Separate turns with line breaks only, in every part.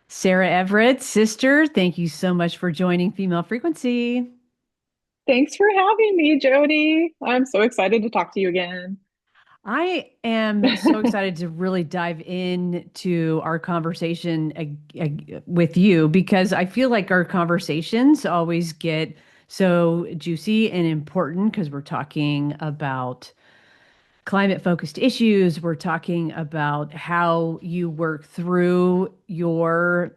Sara Everett, sister, thank you so much for joining Female Frequency.
Thanks for having me, Jody. I'm so excited to talk to you again.
I am so excited to really dive into our conversation with you because I feel like our conversations always get so juicy and important because we're talking about climate focused issues. We're talking about how you work through your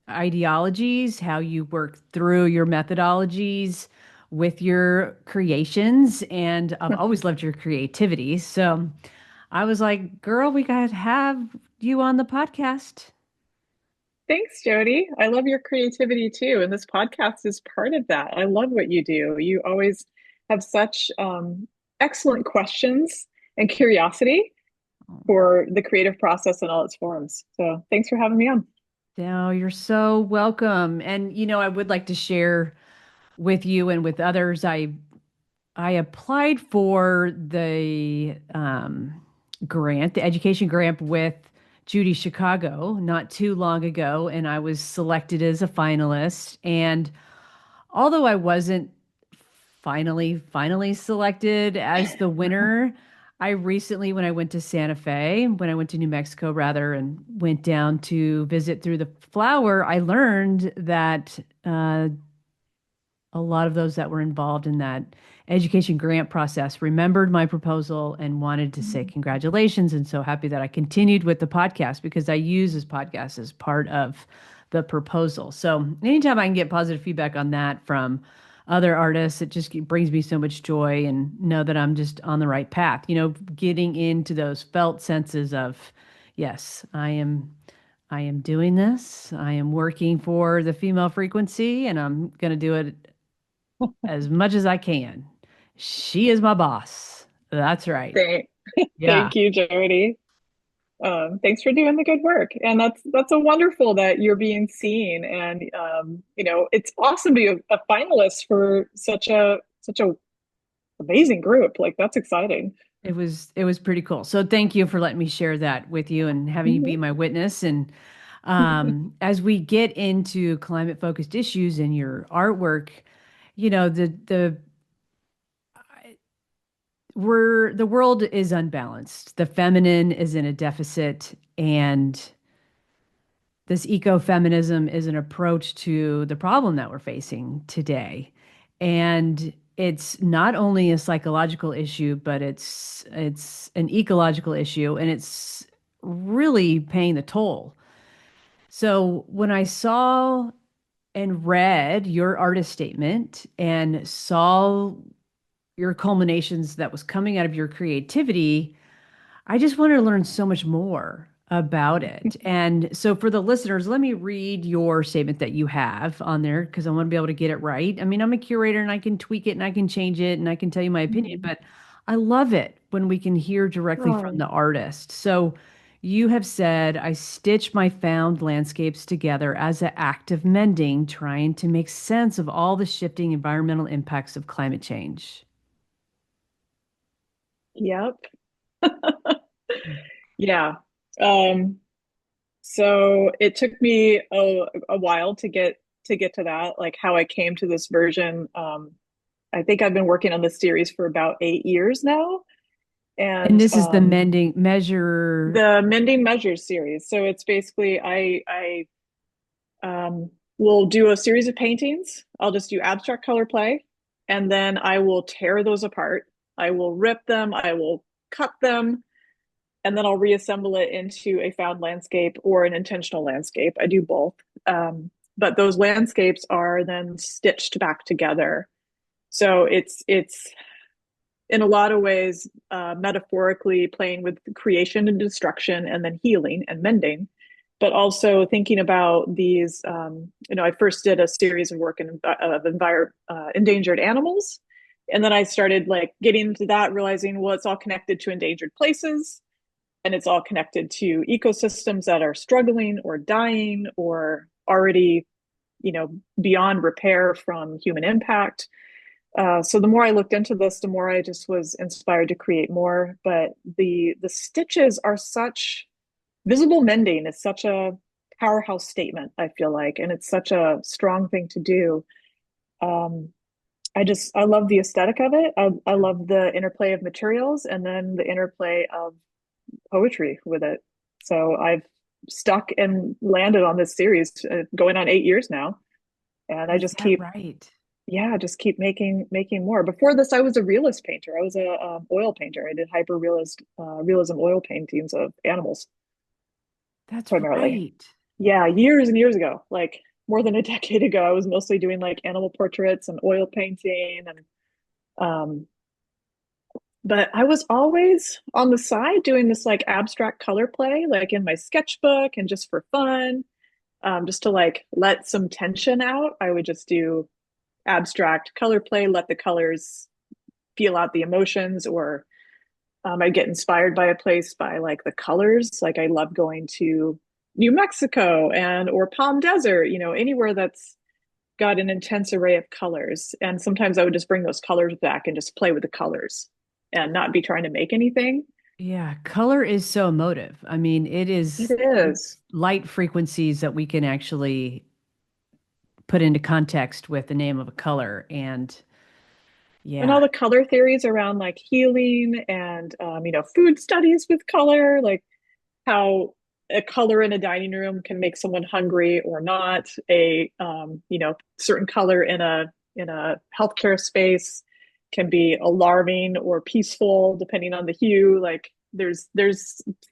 ideologies, how you work through your methodologies with your creations. And I've always loved your creativity. So I was like, girl, we got to have you on the podcast.
Thanks, Jody. I love your creativity too, and this podcast is part of that. I love what you do. You always have such excellent questions and curiosity for the creative process in all its forms. So thanks for having me on.
No, you're so welcome. And I would like to share with you and with others. I applied for the grant, the education grant with Judy Chicago not too long ago, and I was selected as a finalist. And although I wasn't finally selected as the winner, I recently, when I went to Santa Fe, when I went to New Mexico rather, and went down to visit through the flower, I learned that a lot of those that were involved in that education grant process remembered my proposal and wanted to say congratulations. And so happy that I continued with the podcast because I use this podcast as part of the proposal. So anytime I can get positive feedback on that from other artists, it just brings me so much joy and know that I'm just on the right path, getting into those felt senses of, yes, I am doing this. I am working for the female frequency and I'm going to do it as much as I can. She is my boss. That's right.
Thank,
Yeah.
thank you, Jody. Thanks for doing the good work, and that's a wonderful that you're being seen, and it's awesome to be a finalist for such a amazing group. Like that's exciting.
It was pretty cool. So thank you for letting me share that with you and having you be my witness. And as we get into climate focused issues in your artwork, the the world is unbalanced. The feminine is in a deficit, and this ecofeminism is an approach to the problem that we're facing today. And it's not only a psychological issue, but it's an ecological issue, and it's really paying the toll. So when I saw and read your artist statement and saw your culminations that was coming out of your creativity, I just wanted to learn so much more about it. And so for the listeners, let me read your statement that you have on there because I want to be able to get it right. I mean, I'm a curator and I can tweak it and I can change it and I can tell you my opinion, but I love it when we can hear directly from
Oh,
the artist. So you have said, I stitch my found landscapes together as an act of mending, trying to make sense of all the shifting environmental impacts of climate change.
yep. Yeah. Um, so it took me a while to get to that, like how I came to this version. I think I've been working on this series for about 8 years now,
And
and
this is the mending measure.
the Mending Measures series. So it's basically I will do a series of paintings. I'll just do abstract color play, and then I will tear those apart. I will rip them. I will cut them, and then I'll reassemble it into a found landscape or an intentional landscape. I do both. But those landscapes are then stitched back together. So it's in a lot of ways metaphorically playing with creation and destruction and then healing and mending, but also thinking about these. I first did a series of work of endangered animals, and then I started like getting into that, realizing well, it's all connected to endangered places, and it's all connected to ecosystems that are struggling or dying or already, beyond repair from human impact. So the more I looked into this, the more I just was inspired to create more. But the stitches are such visible mending is such a powerhouse statement, I feel like, and it's such a strong thing to do. Um, I love the aesthetic of it. I love the interplay of materials and then the interplay of poetry with it. So I've stuck and landed on this series going on 8 years now. And I
Is
just
that
keep,
right?
yeah, just keep making more. Before this, I was a realist painter. I was a oil painter. I did realism oil paintings of animals
That's
primarily.
right.
Yeah, years and years ago, like more than a decade ago, I was mostly doing like animal portraits and oil painting and um but I was always on the side doing this like abstract color play, like in my sketchbook and just for fun, just to like let some tension out. I would just do abstract color play, let the colors feel out the emotions, or I'd get inspired by a place by like the colors. Like I love going to New Mexico and or Palm Desert, anywhere that's got an intense array of colors. And sometimes I would just bring those colors back and just play with the colors and not be trying to make anything.
Yeah, color is so emotive. I mean,
It
it's
is.
light frequencies that we can actually put into context with the name of a color. And
And
yeah,
all the color theories around like healing and food studies with color, like how a color in a dining room can make someone hungry or not. A certain color in a healthcare space can be alarming or peaceful depending on the hue. Like there's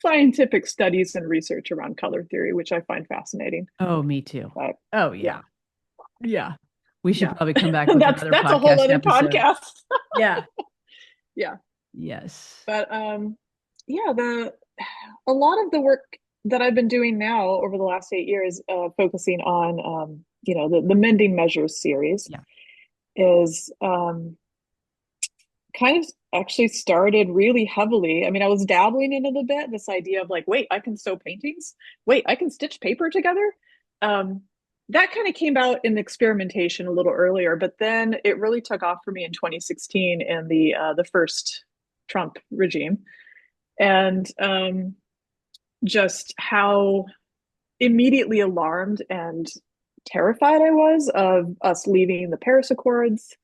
scientific studies and research around color theory, which I find fascinating.
oh, me too.
But
Oh,
yeah,
yeah. Yeah. We should
yeah,
probably come back with another
that's a whole
podcast
other
episode.
podcast.
Yeah.
Yeah.
Yes.
But yeah, the a lot of the work that I've been doing now over the last 8 years, focusing on the Mending Measures series,
Yeah.
is kind of actually started really heavily. I mean, I was dabbling in it a bit, this idea of like, wait, I can sew paintings. Wait, I can stitch paper together. Um, that kind of came out in experimentation a little earlier, but then it really took off for me in 2016 in the first Trump regime, and just how immediately alarmed and terrified I was of us leaving the Paris Accords,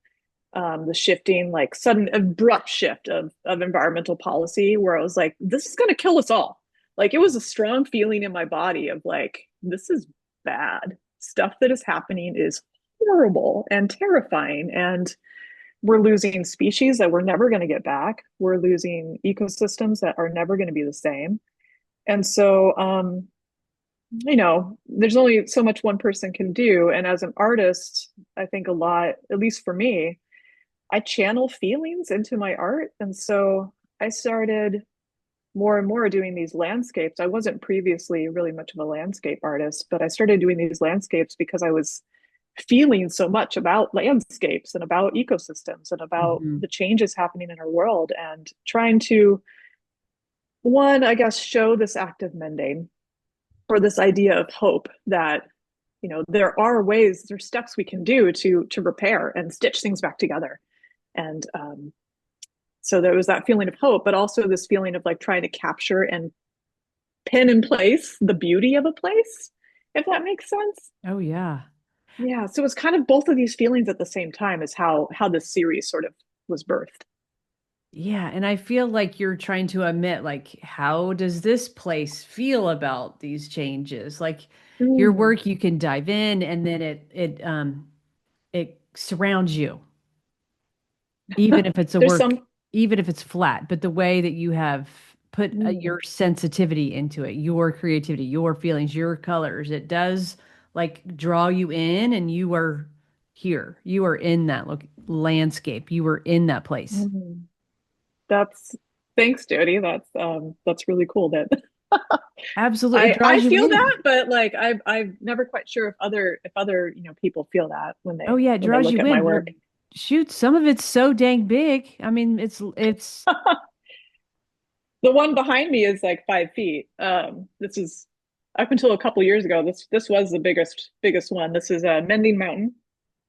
the shifting, like sudden abrupt shift of environmental policy, where I was like, this is going to kill us all. Like it was a strong feeling in my body of like, this is bad. Stuff that is happening is horrible and terrifying. And we're losing species that we're never going to get back. We're losing ecosystems that are never going to be the same. And so, there's only so much one person can do. And as an artist, I think a lot, at least for me, I channel feelings into my art. And so I started more and more doing these landscapes. I wasn't previously really much of a landscape artist, but I started doing these landscapes because I was feeling so much about landscapes and about ecosystems and about
Hmm.
the changes happening in our world and trying to, one, I guess, show this act of mending or this idea of hope that there are ways, there's steps we can do to repair and stitch things back together. And so there was that feeling of hope, but also this feeling of like trying to capture and pin in place the beauty of a place, if that makes sense.
Oh, yeah.
Yeah, so it's kind of both of these feelings at the same time is how this series sort of was birthed.
Yeah. And I feel like you're trying to admit, like, how does this place feel about these changes? Like your
Mm.
work, you can dive in and then it surrounds you, even if it's a
There's
work,
some.
even if it's flat, but the way that you have put
Mm.
your sensitivity into it, your creativity, your feelings, your colors, it does like draw you in and you are here. You are in that landscape. You are in that place.
Mm. That's Thanks, Jody. That's really cool that
Absolutely. It
I
draws you
feel
in.
that, but like I've never quite sure if other people feel that when
Oh
they
yeah, it
when they
draws
look
you
at my
in. Well,
work.
shoot, some of it's so dang big. I mean, it's
The one behind me is like 5 feet. This is up until a couple years ago. This was the biggest one. This is a Mending Mountain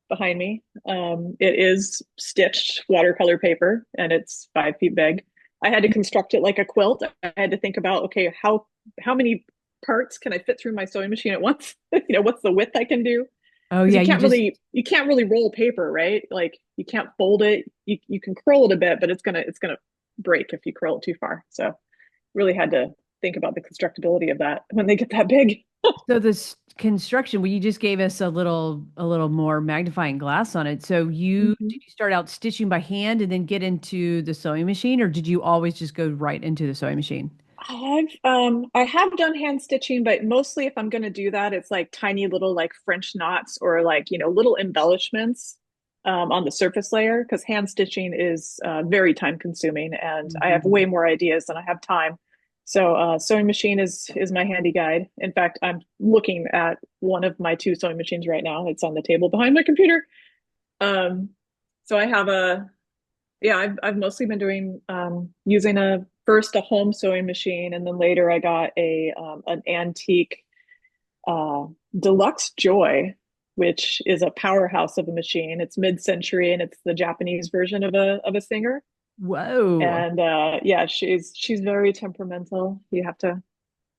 behind me. It is stitched watercolor paper and it's 5 feet big. I had to construct it like a quilt. I had to think about, okay, how many parts can I fit through my sewing machine at once? What's the width I can do?
Oh
Because
yeah,
you can't really roll paper, right? Like you can't fold it. You can curl it a bit, but it's gonna break if you curl it too far. So really had to think about the constructability of that when they get that big.
so this construction, well, you just gave us a little more magnifying glass on it. So
Mhm.
did you start out stitching by hand and then get into the sewing machine, or did you always just go right into the sewing machine?
I have done hand stitching, but mostly if I'm gonna do that, it's like tiny little like French knots or like, little embellishments on the surface layer because hand stitching is very time consuming and I have
Mhm.
way more ideas than I have time. So sewing machine is my handy guide. In fact, I'm looking at one of my two sewing machines right now. It's on the table behind my computer. Um, so I have a yeah, I've mostly been doing using a first a home sewing machine, and then later I got a an antique uh, deluxe Joy, which is a powerhouse of a machine. It's mid-century, and it's the Japanese version of a Singer.
Whoa.
And yeah, she's very temperamental. You have to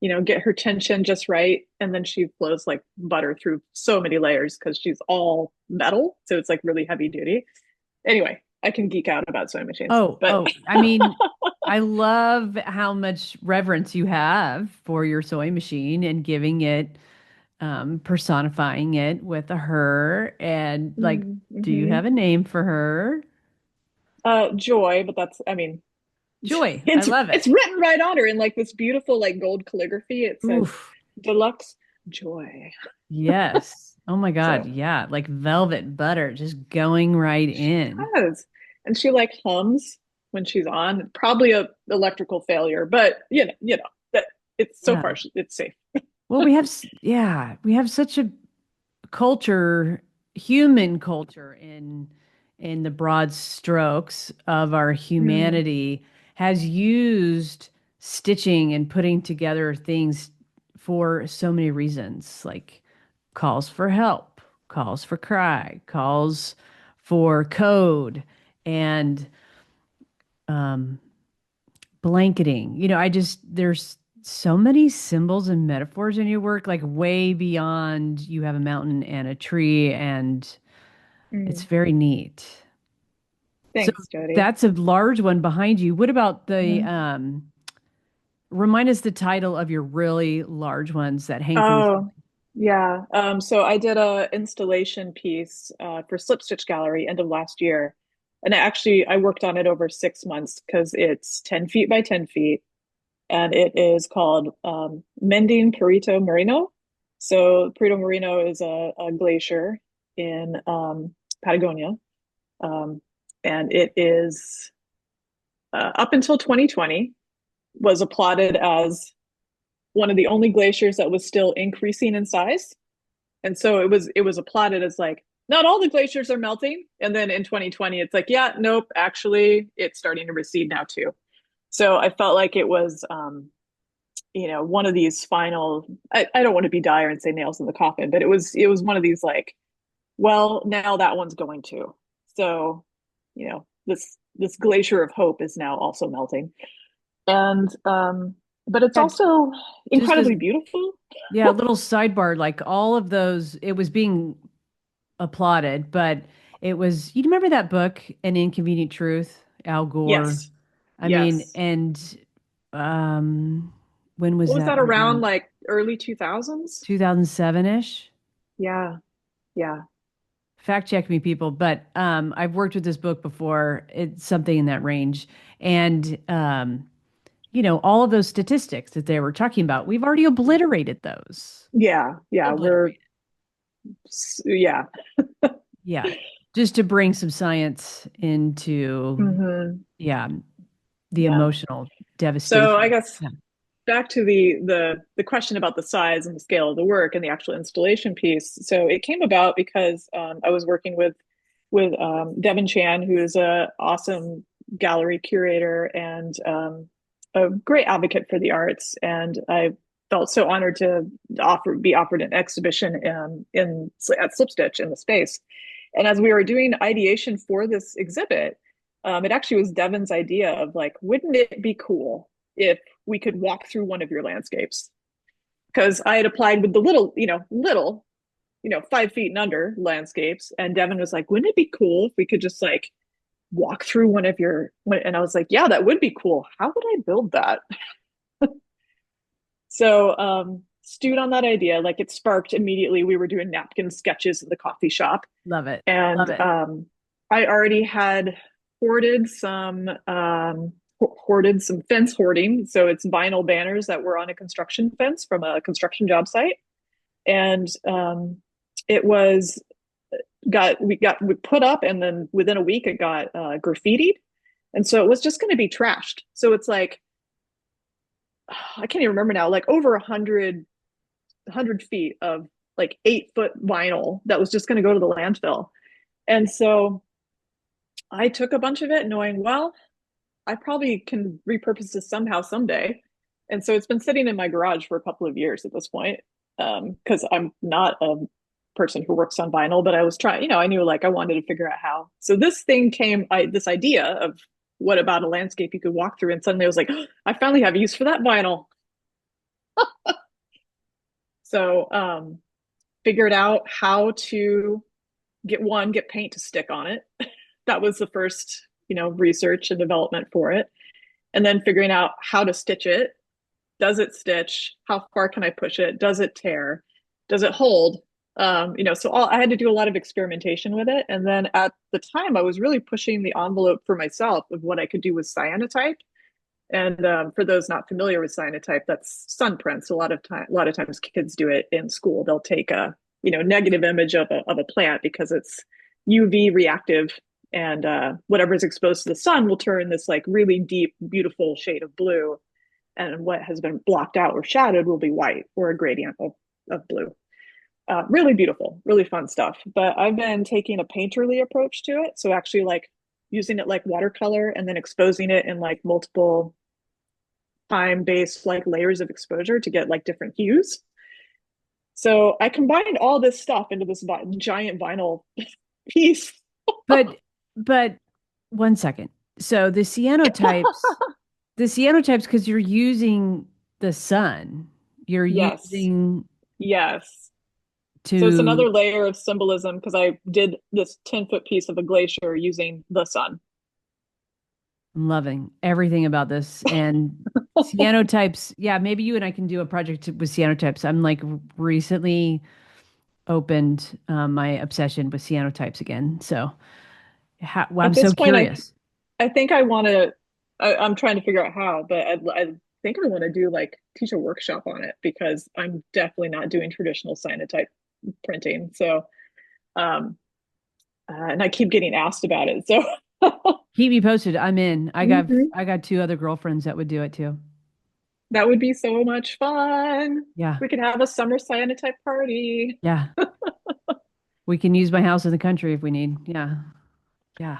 get her tension just right, and then she flows like butter through so many layers because she's all metal, so it's like really heavy duty. Anyway, I can geek out about sewing machines,
Oh,
but
oh, I mean, I love how much reverence you have for your sewing machine and giving it, personifying it with a her. And like, do you
mm-hmm.
have a name for her?
Joy, but that's I mean,
Joy. I
it's
love it.
it's written right on her in like this beautiful like gold calligraphy. It says
Oof.
deluxe Joy.
Yes. Oh my God.
So
Yeah. Like velvet butter just going right
she
in.
does. And she like hums when she's on. Probably a electrical failure, but that it's so
Yeah.
far it's safe.
Well, yeah, we have such a culture, human culture in the broad strokes of our
Mm,
humanity has used stitching and putting together things for so many reasons, like calls for help, calls for cry, calls for code, and um, blanketing. There's so many symbols and metaphors in your work, like way beyond you have a mountain and a tree, and it's
mm.
very neat. So
Thanks, Jody.
that's a large one behind you. What about the
Mhm.
remind us the title of your really large ones that hang from the
Oh,
ceiling?
yeah. So I did a installation piece for Slip Stitch Gallery end of last year. And I worked on it over 6 months because it's 10 feet by 10 feet. And it is called Mending Perito Moreno. So Perito Moreno is a glacier in Patagonia. Um, and it is up until 2020 was applauded as one of the only glaciers that was still increasing in size. And so it was applauded as like, not all the glaciers are melting. And then in 2020, it's like, yeah, nope, actually, it's starting to recede now too. So I felt like it was, one of these final. I don't want to be dire and say nails in the coffin, but it was one of these like, well, now that one's going to. So, this glacier of hope is now also melting, and but it's
Yeah,
also
just as
incredibly beautiful.
yeah, a little sidebar, like all of those, it was being applauded, but it was, you remember that book, An Inconvenient Truth, Al Gore?
Yes,
I mean,
yes.
and um, when was
What was
that
that around
written?
like early 2000s?
2007-ish?
Yeah, yeah.
Fact check me, people, but I've worked with this book before. It's something in that range. And all of those statistics that they were talking about, we've already obliterated those.
Yeah, yeah,
Obliterated.
yeah.
Yeah. Just to bring some science into,
Hmm.
yeah, the
Yeah.
emotional
So I
devastation.
guess
Yeah.
back to the question about the size and the scale of the work and the actual installation piece. So it came about because I was working with Devin Chan, who is a awesome gallery curator and a great advocate for the arts, and I felt so honored to be offered an exhibition in at Slipstitch in the space. And as we were doing ideation for this exhibit, it actually was Devin's idea of like, wouldn't it be cool if we could walk through one of your landscapes? because I had applied with the little 5 feet and under landscapes. And Devin was like, wouldn't it be cool if we could just like walk through one of your, and I was like, yeah, that would be cool. How would I build that? So, stewed on that idea, like it sparked immediately. We were doing napkin sketches in the coffee shop.
Love it. Love
And
it.
I already had hoarded some fence hoarding. So it's vinyl banners that were on a construction fence from a construction job site. And it was we put up, and then within a week it got graffitied. And so it was just going to be trashed. So it's like, I can't even remember now, like over 100 feet of like 8 foot vinyl that was just going to go to the landfill. And so I took a bunch of it knowing, well, I probably can repurpose this somehow someday. And so it's been sitting in my garage for a couple of years at this point. Because I'm not a person who works on vinyl, but I was trying, I knew like I wanted to figure out how. So this thing this idea of what about a landscape you could walk through, and suddenly I was like, oh, I finally have use for that vinyl. So figured out how to get paint to stick on it. That was the first, research and development for it. And then figuring out how to stitch it. Does it stitch? How far can I push it? Does it tear? Does it hold? So I had to do a lot of experimentation with it. And then at the time, I was really pushing the envelope for myself of what I could do with cyanotype. And for those not familiar with cyanotype, that's sun prints. A lot of times kids do it in school. They'll take a negative image of a plant because it's UV reactive, and whatever's exposed to the sun will turn this like really deep, beautiful shade of blue, and what has been blocked out or shadowed will be white or a gradient of blue. Really beautiful, really fun stuff. But I've been taking a painterly approach to it, so actually like using it like watercolor and then exposing it in like multiple time-based like layers of exposure to get like different hues. So I combined all this stuff into this giant vinyl piece.
But one second. So the cyanotypes, because you're using the sun, you're
Yes,
using
yes. So it's
to
another layer of symbolism because I did this 10-foot piece of a glacier using the sun.
I'm loving everything about this. And cyanotypes, yeah, maybe you and I can do a project with cyanotypes. I'm like recently opened my obsession with cyanotypes again. So well, I'm
At
so
this point,
curious.
I think I want to. I'm trying to figure out how, but I think I want to do like teach a workshop on it because I'm definitely not doing traditional cyanotype printing. So, and I keep getting asked about it. So,
Keep me posted. I'm in.
Mhm.
I got two other girlfriends that would do it too.
That would be so much fun.
Yeah.
We could have a summer cyanotype party.
Yeah. We can use my house in the country if we need. Yeah. Yeah.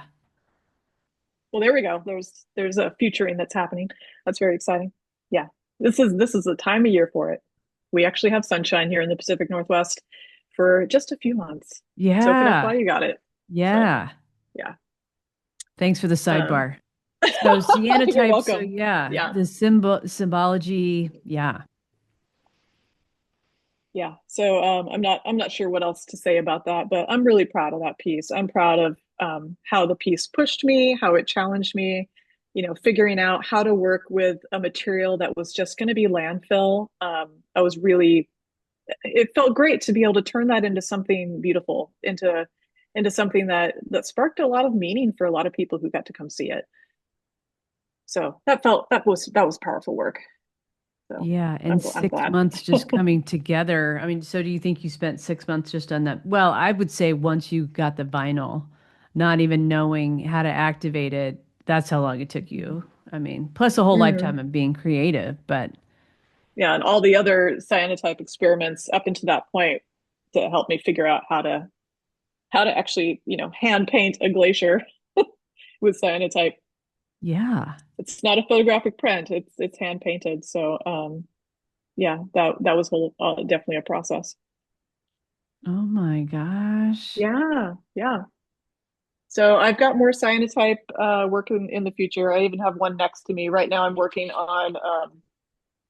Well, there we go. There's a futuring that's happening. That's very exciting. Yeah. This is the time of year for it. We actually have sunshine here in the Pacific Northwest for just a few months. Soak it up
Yeah.
while you got it. So,
Yeah.
yeah.
Thanks for the
Um,
sidebar. So
you're
cyanotypes, so
welcome.
yeah,
Yeah.
the symbology, yeah.
Yeah. So I'm not sure what else to say about that, but I'm really proud of that piece. I'm proud of how the piece pushed me, how it challenged me, figuring out how to work with a material that was just going to be landfill. I was really It felt great to be able to turn that into something beautiful, into something that sparked a lot of meaning for a lot of people who got to come see it. So that was powerful work. So
Yeah, and
I'm
six
glad.
months just coming together. I mean, so do you think you spent 6 months just on that? Well, I would say once you got the vinyl, not even knowing how to activate it, that's how long it took you. I mean, plus a whole lifetime
Mhm.
of being creative, but
Yeah, and all the other cyanotype experiments up until that point to help me figure out how to actually, hand paint a glacier with cyanotype.
yeah.
It's not a photographic print; it's hand painted. So, yeah, that was definitely a process.
Oh my gosh.
Yeah, yeah. So I've got more cyanotype work in the future. I even have one next to me right now. I'm working on.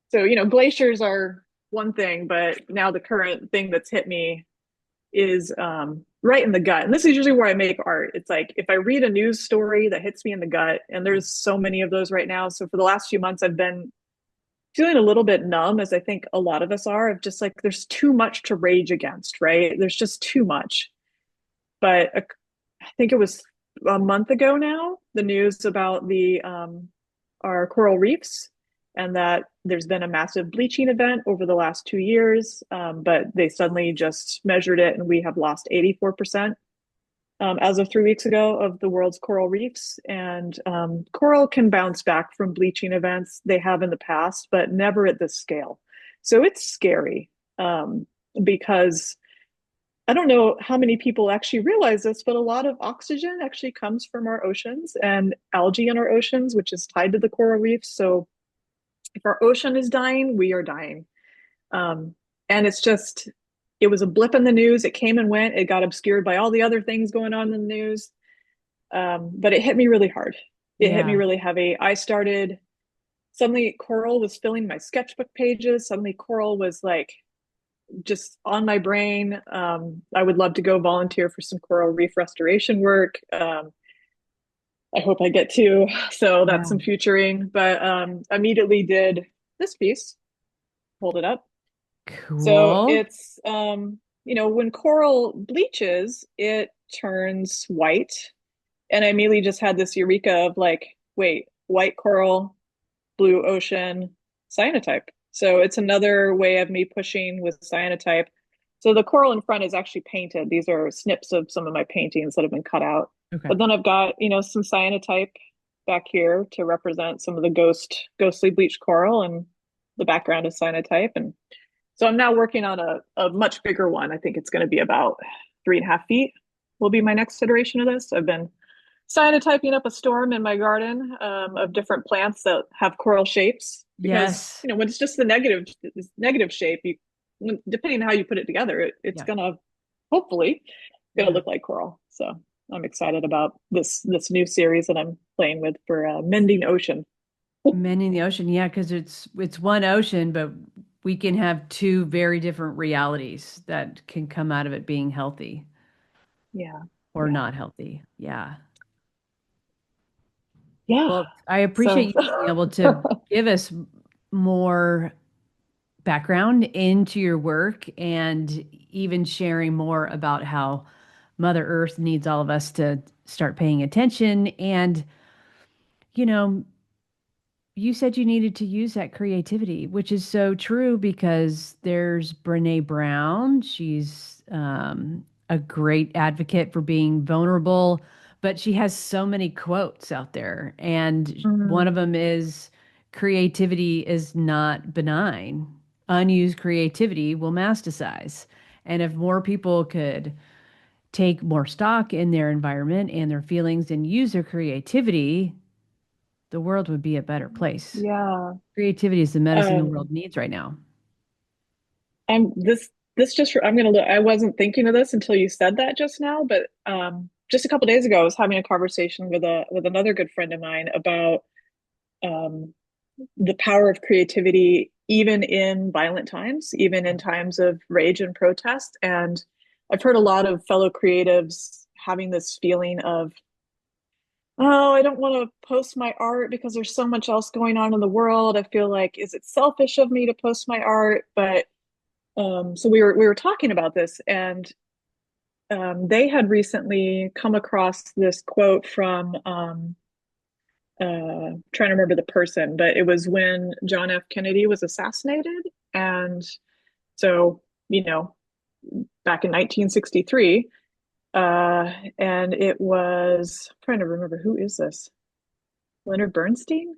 So glaciers are. one thing, but now the current thing that's hit me is right in the gut. And this is usually where I make art. It's like if I read a news story that hits me in the gut, and there's so many of those right now. So for the last few months, I've been feeling a little bit numb, as I think a lot of us are, of just like there's too much to rage against, right? There's just too much. But I think it was a month ago now, the news about the our coral reefs, and that there's been a massive bleaching event over the last 2 years, but they suddenly just measured it, and we have lost 84% as of 3 weeks ago of the world's coral reefs. And coral can bounce back from bleaching events. They have in the past, but never at this scale. So it's scary because I don't know how many people actually realize this, but a lot of oxygen actually comes from our oceans and algae in our oceans, which is tied to the coral reefs. So if our ocean is dying, we are dying. And it's just, it was a blip in the news. It came and went. It got obscured by all the other things going on in the news. But it hit me really hard. It hit me
Yeah.
really heavy. I started, suddenly coral was filling my sketchbook pages. Suddenly coral was like just on my brain. I would love to go volunteer for some coral reef restoration work. I hope I get to. So that's
Yeah.
some futuring. But immediately did this piece, hold it up. So
Cool.
it's when coral bleaches, it turns white. And I immediately just had this eureka of like, wait, white coral, blue ocean, cyanotype. So it's another way of me pushing with cyanotype. So the coral in front is actually painted. These are snips of some of my paintings that have been cut out.
Okay.
But then I've got, some cyanotype back here to represent some of the ghostly bleached coral, and the background is cyanotype. And so I'm now working on a much bigger one. I think it's going to be about 3.5 feet will be my next iteration of this. I've been cyanotyping up a storm in my garden of different plants that have coral shapes, because
Yes.
when it's just the negative shape, you, depending on how you put it together, it's
Yeah.
gonna hopefully gonna
Yeah.
look like coral. So I'm excited about this new series that I'm playing with for Mending Ocean.
Mending the ocean. Yeah, because it's one ocean, but we can have two very different realities that can come out of it being healthy
Yeah,
or
yeah,
not healthy. Yeah.
yeah.
Well, I
So
appreciate you being able to give us more background into your work and even sharing more about how Mother Earth needs all of us to start paying attention. And, you know, you said you needed to use that creativity, which is so true because there's Brene Brown. She's a great advocate for being vulnerable, but she has so many quotes out there. And one of
mm,
them is creativity is not benign. Unused creativity will masticize. And if more people could take more stock in their environment and their feelings and use their creativity, the world would be a better place.
yeah.
Creativity is the medicine the
Um,
world needs right now.
I'm this just I'm gonna look. I wasn't thinking of this until you said that just now, but just a couple days ago, I was having a conversation with another good friend of mine about um, the power of creativity, even in violent times, even in times of rage and protest. And I've heard a lot of fellow creatives having this feeling of, oh, I don't want to post my art because there's so much else going on in the world. I feel like, is it selfish of me to post my art? But so we were talking about this, and they had recently come across this quote from trying to remember the person, but it was when John F. Kennedy was assassinated, and so back in 1963, and it was I'm trying to remember, who is this? Leonard Bernstein.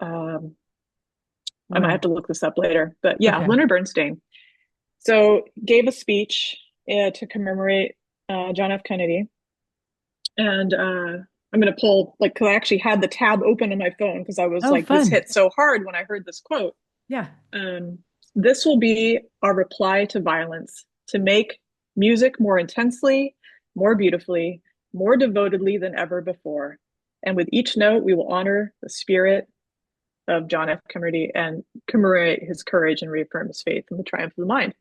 Um, I might
Wow.
have to look this up later, but yeah,
Okay.
Leonard Bernstein. So gave a speech to commemorate John F. Kennedy, and I'm going to pull, like, because I actually had the tab open on my phone because I was
Oh,
like, this
fun.
hit so hard when I heard this quote.
Yeah.
Um, this will be our reply to violence, to make music more intensely, more beautifully, more devotedly than ever before. And with each note, we will honor the spirit of John F. Kennedy and commemorate his courage and reaffirm his faith in the triumph of the mind.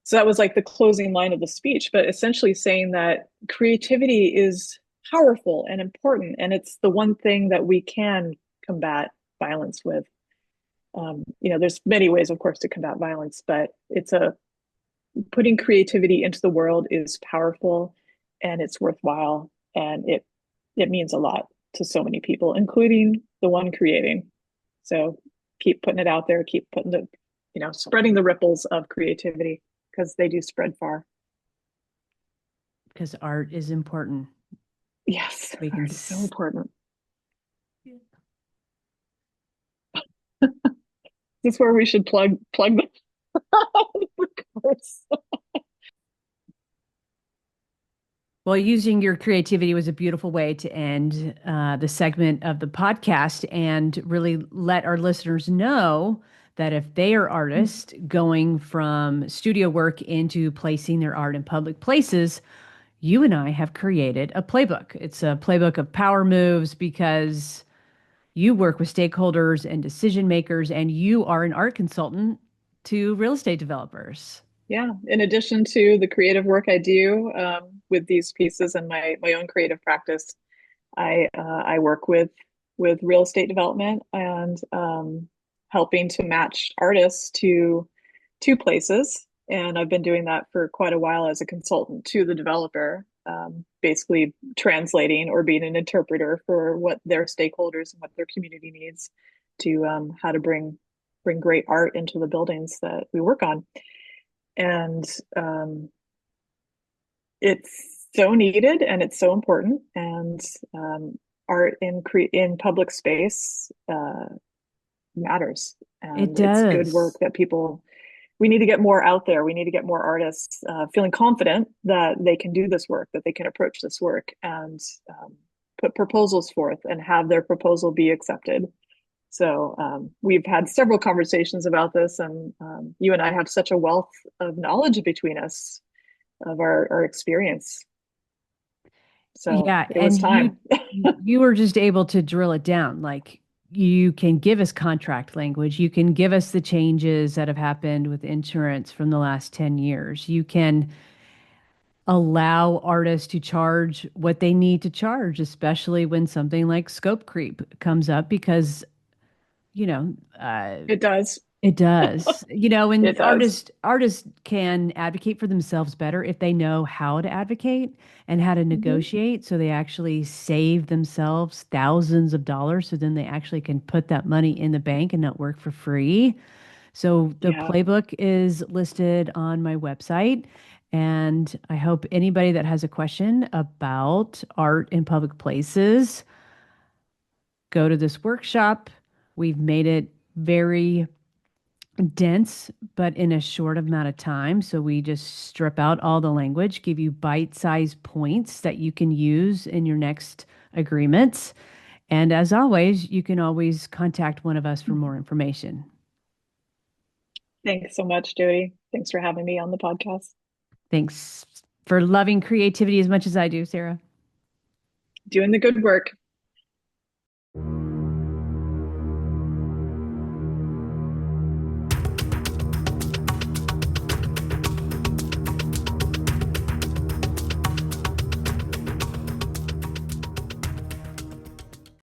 So that was like the closing line of the speech, but essentially saying that creativity is powerful and important, and it's the one thing that we can combat violence with. There's many ways, of course, to combat violence, but it's a putting creativity into the world is powerful, and it's worthwhile, and it means a lot to so many people, including the one creating. So keep putting it out there, keep putting spreading the ripples of creativity because they do spread far.
Because art is important.
Yes,
We can
art is so important. This is where we should plug the course.
Well, using your creativity was a beautiful way to end the segment of the podcast and really let our listeners know that if they are artists going from studio work into placing their art in public places, you and I have created a playbook. It's a playbook of power moves because you work with stakeholders and decision makers, and you are an art consultant to real estate developers.
Yeah, in addition to the creative work I do with these pieces and my own creative practice, I work with real estate development and helping to match artists to places. And I've been doing that for quite a while as a consultant to the developer, basically translating or being an interpreter for what their stakeholders and what their community needs to how to bring great art into the buildings that we work on. And it's so needed and it's so important. And art in public space matters,
It
and it's good work
does.
that people. We need to get more out there. We need to get more artists feeling confident that they can do this work, that they can approach this work, and put proposals forth and have their proposal be accepted. So we've had several conversations about this, and you and I have such a wealth of knowledge between us of our experience. So
Yeah,
it was
and
time.
you were just able to drill it down. Like you can give us contract language, you can give us the changes that have happened with insurance from the last 10 years. You can allow artists to charge what they need to charge, especially when something like scope creep comes up because, you know,
It does.
it does.
It
And
does.
artists can advocate for themselves better if they know how to advocate and how to
Mm-hmm.
negotiate so they actually save themselves thousands of dollars so then they actually can put that money in the bank and not work for free. So the
Yeah.
playbook is listed on my website, and I hope anybody that has a question about art in public places go to this workshop. We've made it very dense, but in a short amount of time. So we just strip out all the language, give you bite-sized points that you can use in your next agreements. And as always, you can always contact one of us for more information.
Thanks so much, Jody. Thanks for having me on the podcast.
Thanks for loving creativity as much as I do, Sarah.
Doing the good work.